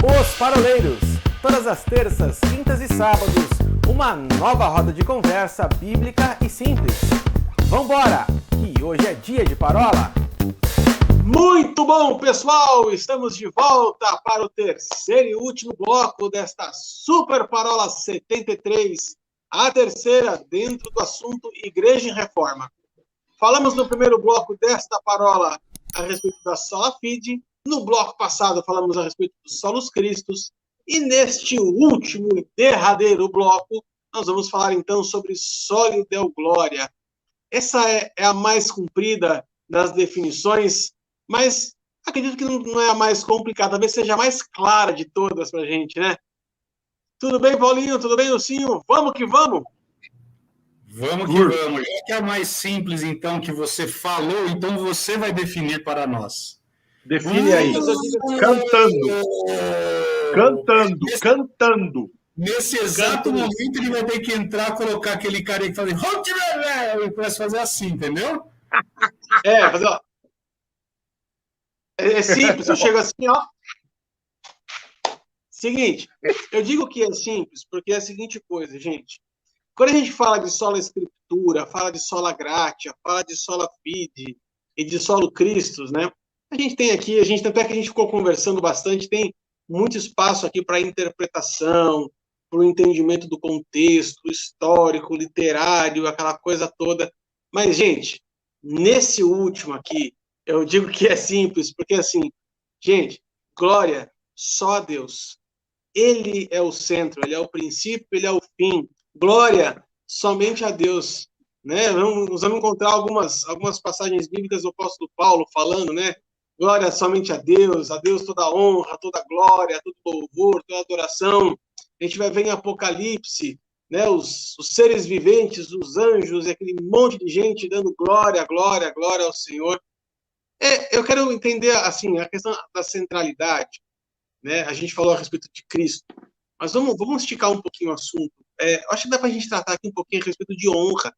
Os Paroleiros, todas as terças, quintas e sábados, uma nova roda de conversa bíblica e simples. Vambora, que hoje é dia de parola! Muito bom, pessoal! Estamos de volta para o terceiro e último bloco desta Super Parola 73, a terceira dentro do assunto Igreja em Reforma. Falamos no primeiro bloco desta parola a respeito da Sola Fide, no bloco passado falamos a respeito dos Solos Cristos, e neste último e derradeiro bloco nós vamos falar então sobre Soli Deo Gloria. Essa é a mais comprida das definições, mas acredito que não é a mais complicada, talvez seja a mais clara de todas para a gente, né? Tudo bem, Paulinho? Tudo bem, Lucinho? Vamos que vamos! Vamos que vamos. Já que é a mais simples, então, que você falou, então você vai definir para nós. Define aí. Cantando. Nesse exato momento, ele vai ter que entrar, colocar aquele cara aí que faz e começa a fazer assim, entendeu? Fazer, ó. É simples, eu chego assim, ó. Seguinte, eu digo que é simples, porque é a seguinte coisa, gente. Quando a gente fala de sola escritura, fala de sola gratia, fala de sola fide e de solo Christus, né? A gente tem aqui, tanto é que a gente ficou conversando bastante, tem muito espaço aqui para interpretação, para o entendimento do contexto histórico, literário, aquela coisa toda. Mas, gente, nesse último aqui, eu digo que é simples, porque assim, gente, glória só a Deus. Ele é o centro, ele é o princípio, ele é o fim. Glória somente a Deus, né? Nós vamos encontrar algumas passagens bíblicas do apóstolo Paulo falando, né? Glória somente a Deus toda honra, toda glória, todo louvor, toda adoração. A gente vai ver em Apocalipse, né? Os seres viventes, os anjos, e aquele monte de gente dando glória, glória, glória ao Senhor. Eu quero entender, assim, a questão da centralidade, né? A gente falou a respeito de Cristo, mas vamos esticar um pouquinho o assunto. Acho que dá para a gente tratar aqui um pouquinho a respeito de honra,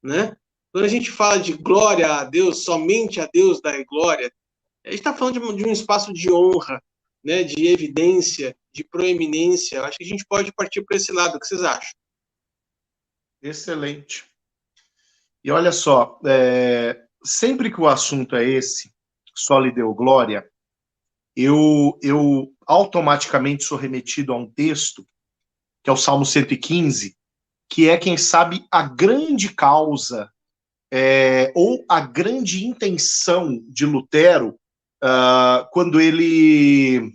né? Quando a gente fala de glória a Deus, somente a Deus dá glória, a gente está falando de um espaço de honra, né? De evidência, de proeminência. Acho que a gente pode partir para esse lado. O que vocês acham? Excelente. E olha só, sempre que o assunto é esse, Soli Deo Gloria, eu automaticamente sou remetido a um texto, que é o Salmo 115, que é, quem sabe, a grande causa ou a grande intenção de Lutero quando ele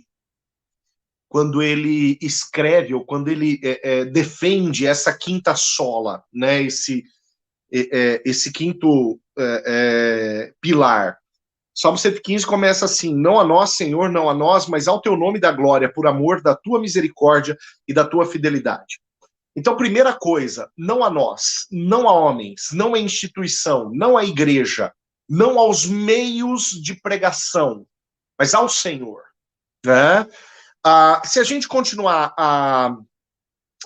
escreve, ou quando ele defende essa quinta sola, né, esse quinto pilar. Salmo 115 começa assim: não a nós, Senhor, não a nós, mas ao teu nome da glória, por amor da tua misericórdia e da tua fidelidade. Então, primeira coisa, não a nós, não a homens, não a instituição, não a igreja, não aos meios de pregação, mas ao Senhor. Né? Se a gente continuar a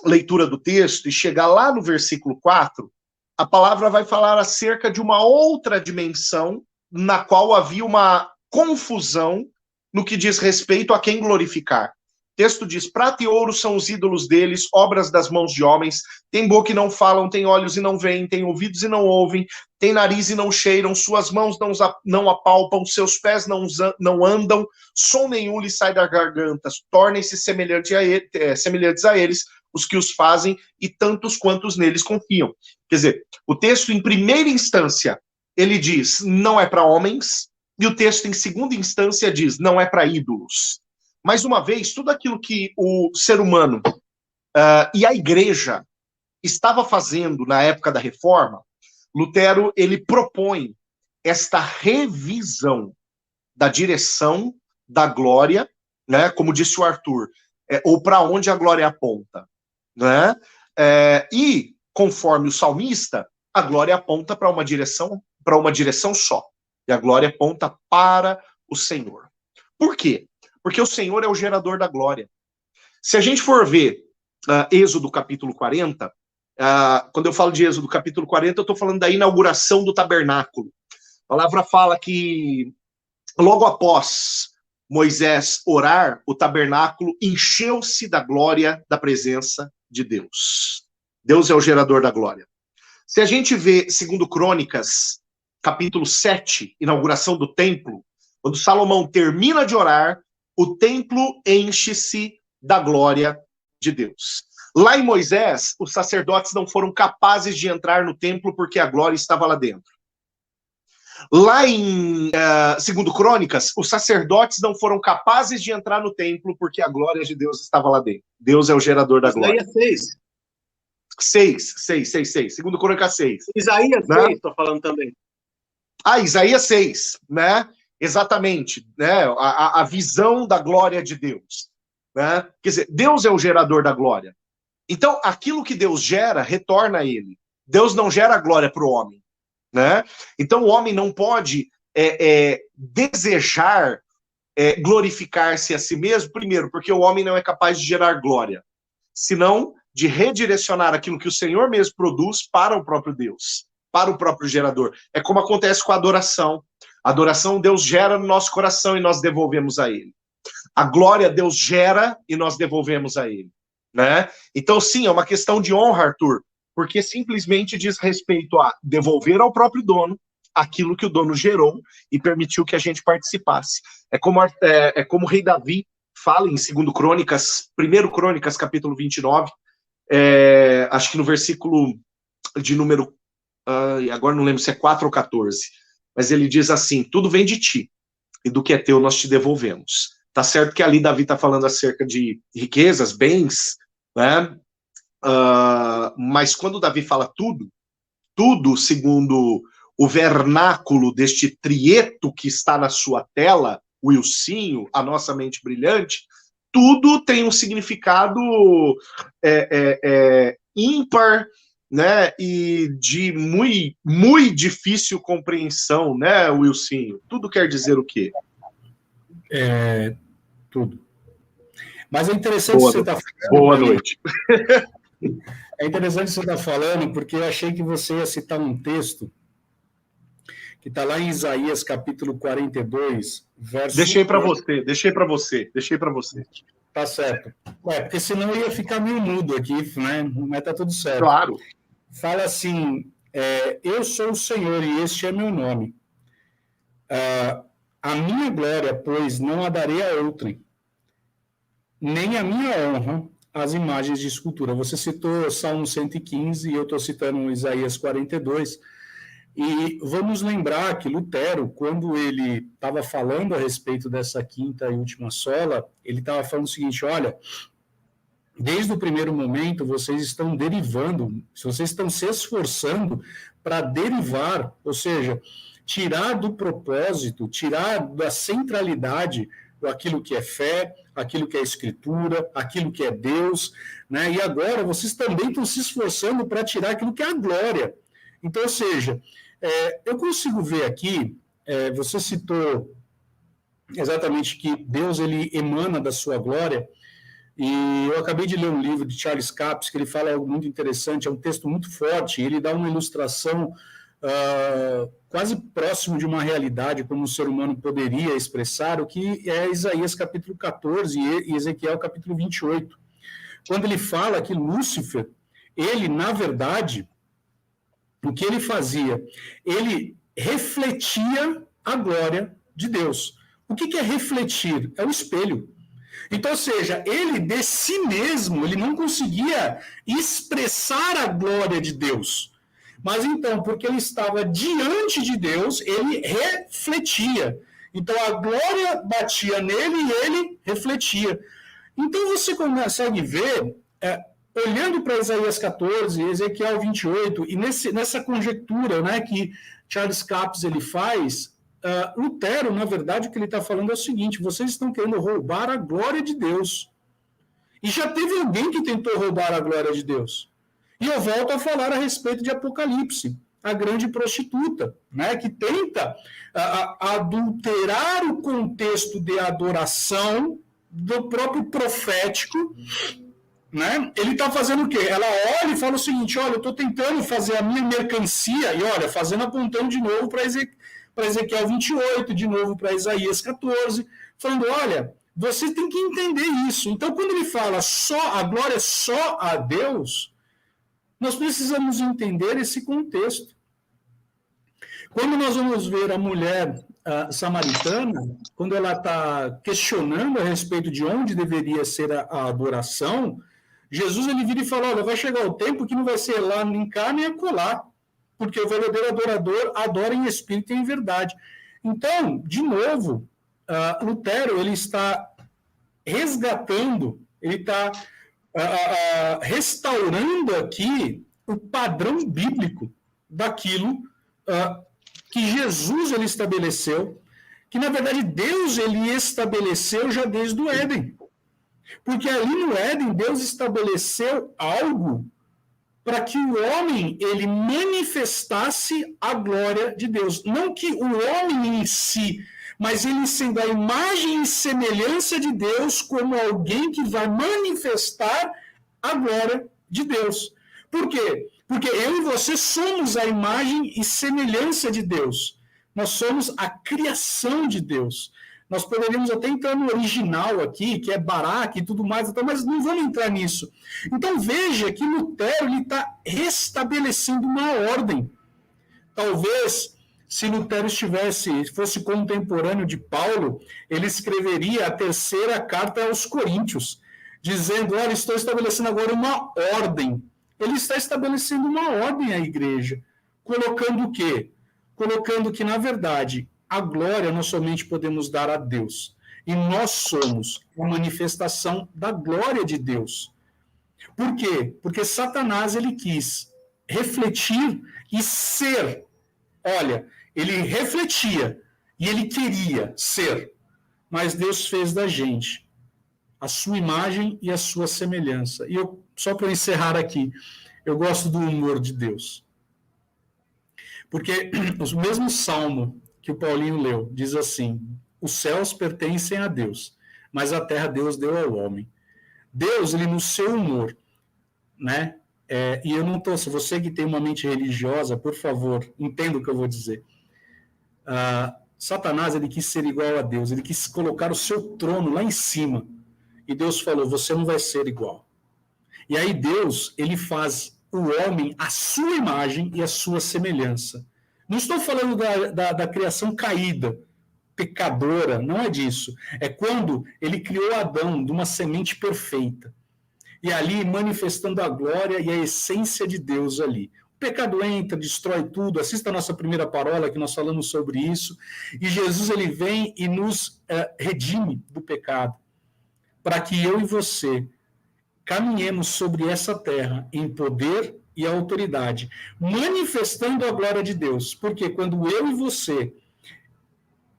leitura do texto e chegar lá no versículo 4, a palavra vai falar acerca de uma outra dimensão na qual havia uma confusão no que diz respeito a quem glorificar. O texto diz: prata e ouro são os ídolos deles, obras das mãos de homens, tem boca e não falam, tem olhos e não veem, tem ouvidos e não ouvem, tem nariz e não cheiram, suas mãos não apalpam, seus pés não andam, som nenhum lhes sai da garganta, tornem-se semelhantes a eles, os que os fazem, e tantos quantos neles confiam. Quer dizer, o texto, em primeira instância, ele diz, não é para homens, e o texto, em segunda instância, diz, não é para ídolos. Mais uma vez, tudo aquilo que o ser humano e a igreja estava fazendo na época da Reforma, Lutero, ele propõe esta revisão da direção da glória, né, como disse o Arthur, ou para onde a glória aponta. Né? E, conforme o salmista, a glória aponta para uma direção só. E a glória aponta para o Senhor. Por quê? Porque o Senhor é o gerador da glória. Se a gente for ver Êxodo capítulo 40, quando eu falo de Êxodo capítulo 40, eu estou falando da inauguração do tabernáculo. A palavra fala que logo após Moisés orar, o tabernáculo encheu-se da glória da presença de Deus. Deus é o gerador da glória. Se a gente vê, 2 Crônicas, capítulo 7, inauguração do templo, quando Salomão termina de orar, o templo enche-se da glória de Deus. Lá em Moisés, os sacerdotes não foram capazes de entrar no templo porque a glória estava lá dentro. Lá em 2 Crônicas, os sacerdotes não foram capazes de entrar no templo porque a glória de Deus estava lá dentro. Deus é o gerador da glória. Isaías 6. 6. 2 Crônicas 6. Isaías né? 6, estou falando também. Isaías 6, né? Exatamente, né? A visão da glória de Deus. Né? Quer dizer, Deus é o gerador da glória. Então, aquilo que Deus gera, retorna a ele. Deus não gera glória para o homem. Né? Então, o homem não pode desejar glorificar-se a si mesmo, primeiro, porque o homem não é capaz de gerar glória, senão de redirecionar aquilo que o Senhor mesmo produz para o próprio Deus, para o próprio gerador. É como acontece com a adoração. A adoração Deus gera no nosso coração e nós devolvemos a ele. A glória Deus gera e nós devolvemos a ele. Né? Então, sim, é uma questão de honra, Arthur, porque simplesmente diz respeito a devolver ao próprio dono aquilo que o dono gerou e permitiu que a gente participasse. É como o rei Davi fala em 2 Crônicas, 1 Crônicas, capítulo 29, acho que no versículo de número, agora não lembro se é 4 ou 14, mas ele diz assim, tudo vem de ti, e do que é teu nós te devolvemos. Tá certo que ali Davi está falando acerca de riquezas, bens, né? Mas quando Davi fala tudo segundo o vernáculo deste trieto que está na sua tela, o Ilcinho, a nossa mente brilhante, tudo tem um significado ímpar, né, e de muito difícil compreensão, né, Wilsinho? Tudo quer dizer o quê? Tudo. Mas é interessante você estar falando. Boa noite. É interessante você estar falando, porque eu achei que você ia citar um texto que está lá em Isaías, capítulo 42, verso... Deixei para você. Tá certo. Porque senão eu ia ficar meio mudo aqui, né? Mas tá tudo certo. Claro. Fala assim, eu sou o Senhor e este é meu nome. A minha glória, pois, não a darei a outrem, nem a minha honra às imagens de escultura. Você citou Salmo 115 e eu estou citando Isaías 42. E vamos lembrar que Lutero, quando ele estava falando a respeito dessa quinta e última sola, ele estava falando o seguinte, olha, desde o primeiro momento vocês estão derivando, vocês estão se esforçando para derivar, ou seja, tirar do propósito, tirar da centralidade aquilo que é fé, aquilo que é escritura, aquilo que é Deus, né? E agora vocês também estão se esforçando para tirar aquilo que é a glória. Então, ou seja, eu consigo ver aqui, você citou exatamente que Deus ele emana da sua glória, e eu acabei de ler um livro de Charles Capps, que ele fala algo muito interessante, é um texto muito forte, ele dá uma ilustração quase próximo de uma realidade, como o ser humano poderia expressar, o que é Isaías capítulo 14 e Ezequiel capítulo 28. Quando ele fala que Lúcifer, ele, na verdade, o que ele fazia? Ele refletia a glória de Deus. O que é refletir? É o espelho. Então, ou seja, ele de si mesmo, ele não conseguia expressar a glória de Deus. Mas então, porque ele estava diante de Deus, ele refletia. Então, a glória batia nele e ele refletia. Então, você consegue ver, olhando para Isaías 14, Ezequiel 28, e nessa conjectura, né, que Charles Capps ele faz, Lutero, na verdade, o que ele está falando é o seguinte, vocês estão querendo roubar a glória de Deus. E já teve alguém que tentou roubar a glória de Deus. E eu volto a falar a respeito de Apocalipse, a grande prostituta, né, que tenta adulterar o contexto de adoração do próprio profético, né? Ele está fazendo o quê? Ela olha e fala o seguinte, olha, eu estou tentando fazer a minha mercancia, e olha, apontando de novo para Ezequiel 28, de novo para Isaías 14, falando, olha, você tem que entender isso. Então, quando ele fala a glória só a Deus, nós precisamos entender esse contexto. Quando nós vamos ver a mulher samaritana, quando ela está questionando a respeito de onde deveria ser a adoração, Jesus ele vira e fala, olha, vai chegar o tempo que não vai ser lá nem cá nem acolá, porque o verdadeiro adorador adora em espírito e em verdade. Então, de novo, Lutero ele está resgatando, ele está restaurando aqui o padrão bíblico daquilo que Jesus ele estabeleceu, que na verdade Deus ele estabeleceu já desde o Éden. Porque ali no Éden Deus estabeleceu algo para que o homem ele manifestasse a glória de Deus. Não que o homem em si, mas ele sendo a imagem e semelhança de Deus como alguém que vai manifestar a glória de Deus. Por quê? Porque eu e você somos a imagem e semelhança de Deus. Nós somos a criação de Deus. Nós poderíamos até entrar no original aqui, que é Baraque e tudo mais, mas não vamos entrar nisso. Então veja que Lutero está restabelecendo uma ordem. Talvez, se Lutero fosse contemporâneo de Paulo, ele escreveria a terceira carta aos Coríntios, dizendo, olha, estou estabelecendo agora uma ordem. Ele está estabelecendo uma ordem à igreja, colocando o quê? Colocando que, na verdade, a glória nós somente podemos dar a Deus. E nós somos a manifestação da glória de Deus. Por quê? Porque Satanás ele quis refletir e ser. Olha, ele refletia e ele queria ser. Mas Deus fez da gente a sua imagem e a sua semelhança. E eu, só para encerrar aqui, eu gosto do humor de Deus. Porque o mesmo salmo que o Paulinho leu diz assim, os céus pertencem a Deus, mas a terra Deus deu ao homem. Deus, ele no seu humor, né? E eu não estou, se você que tem uma mente religiosa, por favor, entenda o que eu vou dizer. Satanás, ele quis ser igual a Deus, ele quis colocar o seu trono lá em cima, e Deus falou, você não vai ser igual. E aí Deus, ele faz o homem a sua imagem e a sua semelhança. Não estou falando da criação caída, pecadora, não é disso. É quando ele criou Adão de uma semente perfeita. E ali manifestando a glória e a essência de Deus ali. O pecado entra, destrói tudo. Assista a nossa primeira parola que nós falamos sobre isso. E Jesus ele vem e nos redime do pecado. Para que eu e você caminhemos sobre essa terra em poder e autoridade, manifestando a glória de Deus. Porque quando eu e você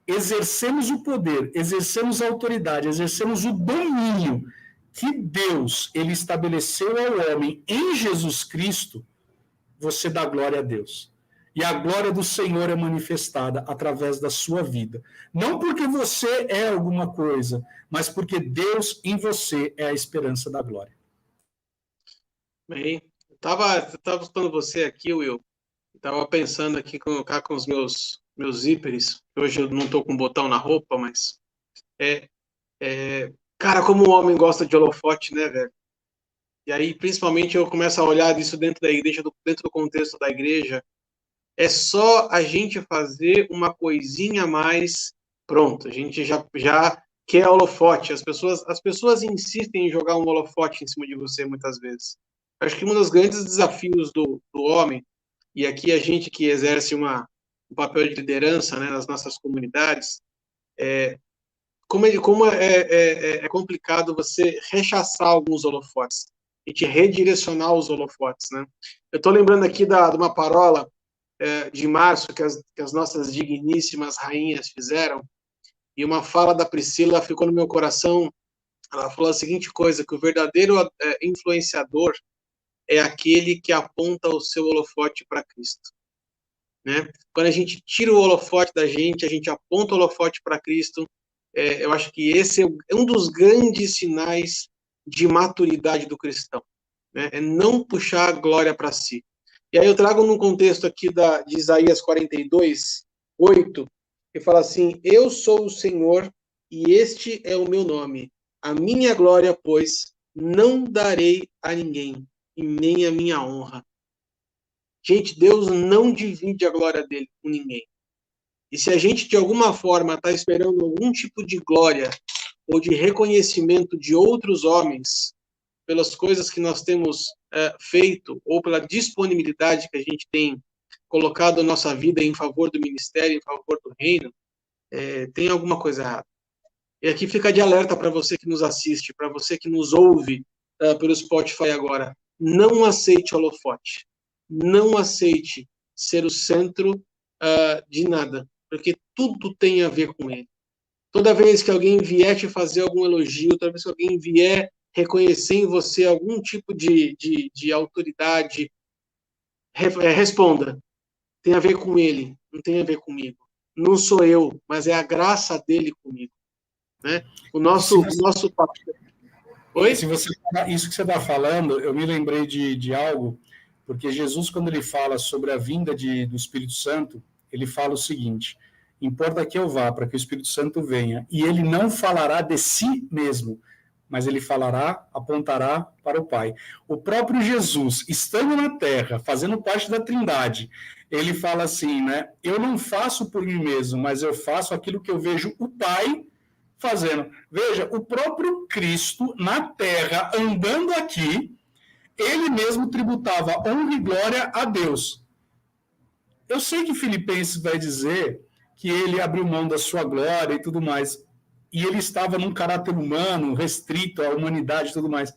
exercemos o poder, exercemos a autoridade, exercemos o domínio que Deus ele estabeleceu ao homem em Jesus Cristo, você dá glória a Deus. E a glória do Senhor é manifestada através da sua vida. Não porque você é alguma coisa, mas porque Deus em você é a esperança da glória. Bem, eu estava escutando você aqui, Will. Estava pensando aqui em colocar com os meus zíperes. Hoje eu não estou com botão na roupa, mas... Cara, como o homem gosta de holofote, né, velho? E aí, principalmente, eu começo a olhar isso dentro da igreja, dentro do contexto da igreja. É só a gente fazer uma coisinha a mais, pronto. A gente já quer holofote. As pessoas insistem em jogar um holofote em cima de você, muitas vezes. Acho que um dos grandes desafios do homem, e aqui a gente que exerce um papel de liderança, né, nas nossas comunidades, como é complicado você rechaçar alguns holofotes e te redirecionar os holofotes, né? Eu estou lembrando aqui de uma parola de março que as nossas digníssimas rainhas fizeram, e uma fala da Priscila ficou no meu coração. Ela falou a seguinte coisa, que o verdadeiro influenciador é aquele que aponta o seu holofote para Cristo. Né? Quando a gente tira o holofote da gente, a gente aponta o holofote para Cristo, eu acho que esse é um dos grandes sinais de maturidade do cristão, né? É não puxar a glória para si. E aí eu trago num contexto aqui de Isaías 42, 8, que fala assim, eu sou o Senhor e este é o meu nome. A minha glória, pois, não darei a ninguém, e nem a minha honra. Gente, Deus não divide a glória dele com ninguém. E se a gente, de alguma forma, está esperando algum tipo de glória ou de reconhecimento de outros homens pelas coisas que nós temos feito ou pela disponibilidade que a gente tem colocado a nossa vida em favor do ministério, em favor do reino, tem alguma coisa errada. E aqui fica de alerta para você que nos assiste, para você que nos ouve pelo Spotify agora. Não aceite holofote. Não aceite ser o centro de nada, porque tudo tem a ver com ele. Toda vez que alguém vier te fazer algum elogio, toda vez que alguém vier reconhecer em você algum tipo de autoridade, responda. Tem a ver com ele, não tem a ver comigo. Não sou eu, mas é a graça dele comigo. Né? O nosso papel. Oi? Isso que você está falando, eu me lembrei de algo, porque Jesus, quando ele fala sobre a vinda do Espírito Santo, ele fala o seguinte: importa que eu vá, para que o Espírito Santo venha, e ele não falará de si mesmo, mas ele apontará para o Pai. O próprio Jesus, estando na Terra, fazendo parte da Trindade, ele fala assim, né? Eu não faço por mim mesmo, mas eu faço aquilo que eu vejo o Pai fazendo. Veja, o próprio Cristo, na Terra, andando aqui, ele mesmo tributava honra e glória a Deus. Eu sei que Filipenses vai dizer que ele abriu mão da sua glória e tudo mais, e ele estava num caráter humano, restrito à humanidade e tudo mais.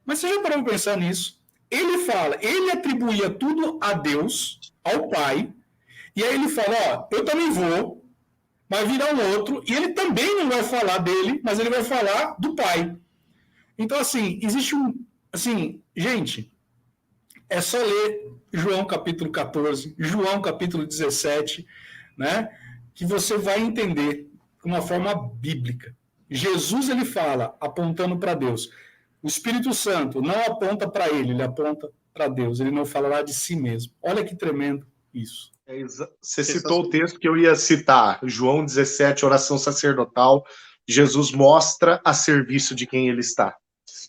Mas você já parou para pensar nisso? Ele atribuía tudo a Deus, ao Pai, e aí ele fala, eu também vou, vai virar um outro, e ele também não vai falar dele, mas ele vai falar do Pai. Então, assim, existe gente, é só ler João capítulo 14, João capítulo 17, né, que você vai entender de uma forma bíblica. Jesus, ele fala, apontando para Deus. O Espírito Santo não aponta para ele aponta para Deus, ele não falará de si mesmo. Olha que tremendo isso. Você citou o texto que eu ia citar, João 17, oração sacerdotal. Jesus mostra a serviço de quem ele está.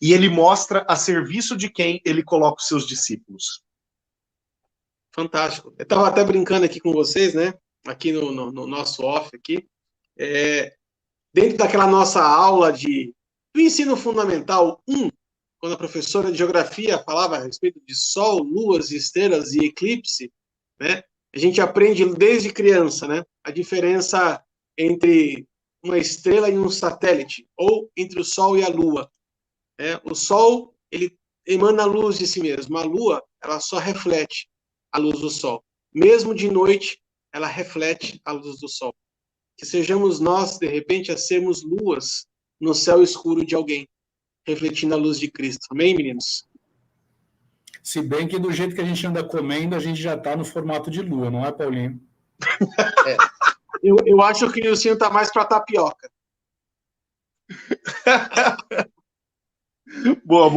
E ele mostra a serviço de quem ele coloca os seus discípulos. Fantástico. Eu estava até brincando aqui com vocês, né? Aqui no nosso off aqui. Dentro daquela nossa aula do ensino fundamental 1, quando a professora de geografia falava a respeito de sol, luas, estrelas e eclipse, né? A gente aprende desde criança, né? A diferença entre uma estrela e um satélite, ou entre o sol e a lua. O sol, ele emana a luz de si mesmo. A lua, ela só reflete a luz do sol. Mesmo de noite, ela reflete a luz do sol. Que sejamos nós, de repente, a sermos luas no céu escuro de alguém, refletindo a luz de Cristo. Amém, meninos? Se bem que do jeito que a gente anda comendo, a gente já está no formato de lua, não é, Paulinho? Eu acho que o Nilcinho está mais para tapioca. Boa.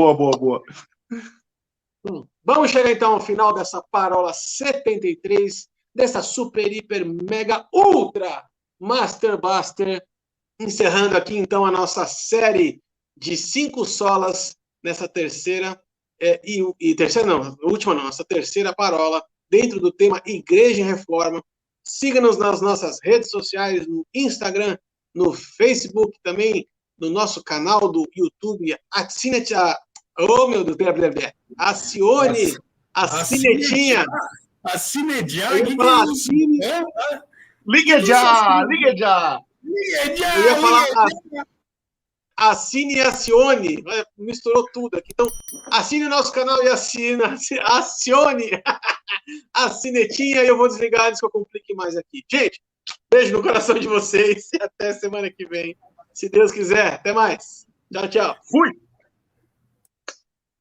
Vamos chegar então ao final dessa parola 73, dessa super, hiper, mega, ultra Master Buster, encerrando aqui então a nossa série de 5 solas nessa terceira, nossa terceira parola, dentro do tema Igreja em Reforma. Siga-nos nas nossas redes sociais, no Instagram, no Facebook, também no nosso canal do YouTube. Acione a sinetinha. Liga já! Eu ia falar assine e acione. Misturou tudo aqui. Então, assine o nosse canal e acione a sinetinha. E eu vou desligar antes que eu complique mais aqui. Gente, beijo no coração de vocês e até semana que vem. Se Deus quiser. Até mais. Tchau. Fui!